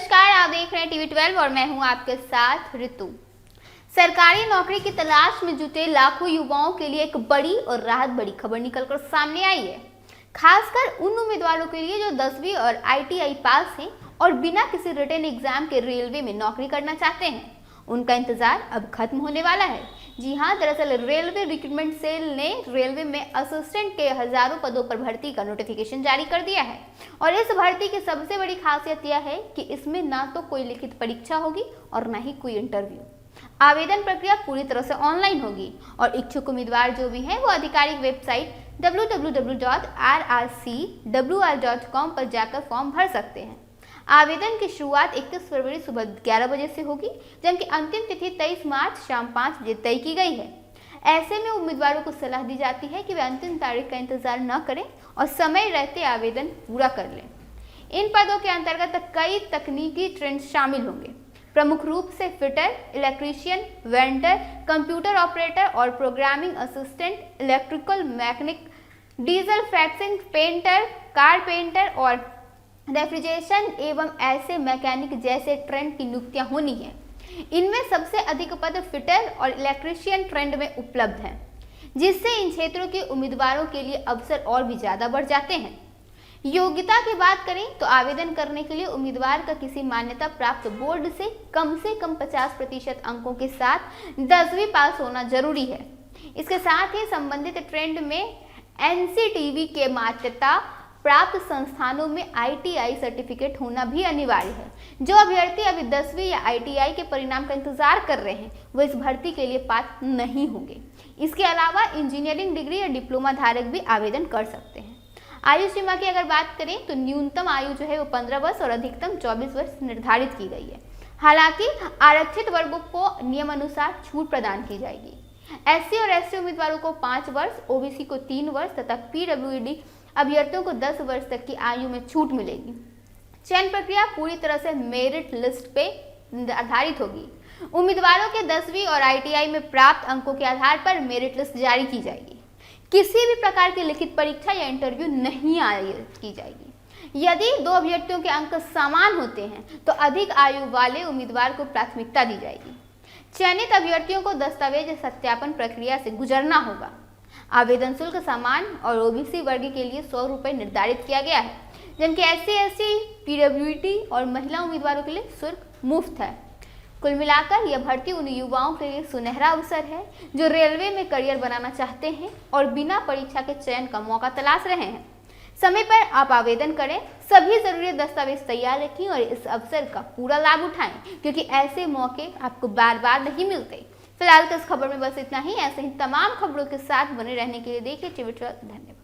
नमस्कार, आप देख रहे हैं टीवी 12 और मैं हूं आपके साथ ऋतु। सरकारी नौकरी की तलाश में जुटे लाखों युवाओं के लिए एक बड़ी और राहत बड़ी खबर निकलकर सामने आई है। खासकर उन उम्मीदवारों के लिए जो 10वीं और ITI पास हैं और बिना किसी रिटन एग्जाम के रेलवे में नौकरी करना चाहते हैं। उनका इंतजार अब खत्म होने वाला है। जी हां, दरअसल रेलवे रिक्रूटमेंट सेल ने रेलवे में असिस्टेंट के हजारों पदों पर भर्ती का नोटिफिकेशन जारी कर दिया है। और इस भर्ती की सबसे बड़ी खासियत यह है कि इसमें ना तो कोई लिखित परीक्षा होगी और ना ही कोई इंटरव्यू। आवेदन प्रक्रिया पूरी तरह से ऑनलाइन होगी और इच्छुक उम्मीदवार जो भी हैं वो आधिकारिक वेबसाइट www.rrcwr.com पर जाकर फॉर्म भर सकते हैं। आवेदन की शुरुआत 31 फरवरी सुबह 11 बजे से होगी, जबकि अंतिम तिथि 23 मार्च शाम 5 बजे तय की गई है। ऐसे में उम्मीदवारों को सलाह दी जाती है कि वे अंतिम तारीख का इंतजार न करें और समय रहते आवेदन पूरा कर लें। इन पदों के अंतर्गत कई तकनीकी ट्रेंड शामिल होंगे, प्रमुख रूप से fitter, electrician, vendor, computer operator और programming assistant, electrical mechanic, diesel फैक्सिंग पेंटर, कारपेंटर और रेफ्रिजरेशन एवं ऐसे मैकेनिक जैसे ट्रेंड की नियुक्तियां होनी है। इनमें सबसे अधिक पद फिटर और इलेक्ट्रीशियन ट्रेंड में उपलब्ध हैं, जिससे इन क्षेत्रों के उम्मीदवारों के लिए अवसर और भी ज्यादा बढ़ जाते हैं। योग्यता की बात करें तो आवेदन करने के लिए उम्मीदवार का किसी मान्यता प्राप्त बोर्ड से कम 50% अंकों के साथ 10वीं पास होना जरूरी है। इसके साथ ही संबंधित ट्रेंड में NCTV के मान्यता प्राप्त संस्थानों में ITI सर्टिफिकेट होना भी अनिवार्य है। जो अभ्यर्थी अभी 10वीं या ITI के परिणाम का इंतजार कर रहे हैं वो इस भर्ती के लिए पात्र नहीं होंगे। इसके अलावा इंजीनियरिंग डिग्री या डिप्लोमा धारक भी आवेदन कर सकते हैं। आयु सीमा की अगर बात करें तो न्यूनतम आयु जो है वो 15 वर्ष और अधिकतम 24 वर्ष निर्धारित की गई है। हालांकि आरक्षित वर्गों को नियम अनुसार छूट प्रदान की जाएगी। SC और ST उम्मीदवारों को 5 वर्ष, OBC को 3 वर्ष तथा PWD अभ्यर्थियों को 10 वर्ष तक की आयु में छूट मिलेगी। चयन प्रक्रिया पूरी तरह से मेरिट लिस्ट पे आधारित होगी। उम्मीदवारों के 10वीं और ITI में प्राप्त अंकों के आधार पर मेरिट लिस्ट जारी की जाएगी। किसी भी प्रकार की लिखित परीक्षा या इंटरव्यू नहीं आयोजित की जाएगी। यदि दो अभ्यर्थियों के अंक समान होते हैं तो अधिक आयु वाले उम्मीदवार को प्राथमिकता दी जाएगी। चयनित अभ्यर्थियों को दस्तावेज सत्यापन प्रक्रिया से गुजरना होगा। आवेदन शुल्क समान और OBC वर्ग के लिए 100 रुपये निर्धारित किया गया है, जबकि SC, ST, PWD और महिला उम्मीदवारों के लिए शुल्क मुफ्त है। कुल मिलाकर यह भर्ती उन युवाओं के लिए सुनहरा अवसर है जो रेलवे में करियर बनाना चाहते हैं और बिना परीक्षा के चयन का मौका तलाश रहे हैं। समय पर आप आवेदन करें, सभी जरूरी दस्तावेज तैयार रखें और इस अवसर का पूरा लाभ उठाएं, क्योंकि ऐसे मौके आपको बार बार नहीं मिलते। फिलहाल तो इस खबर में बस इतना ही। ऐसे ही तमाम खबरों के साथ बने रहने के लिए देखिए टीवी 12। धन्यवाद।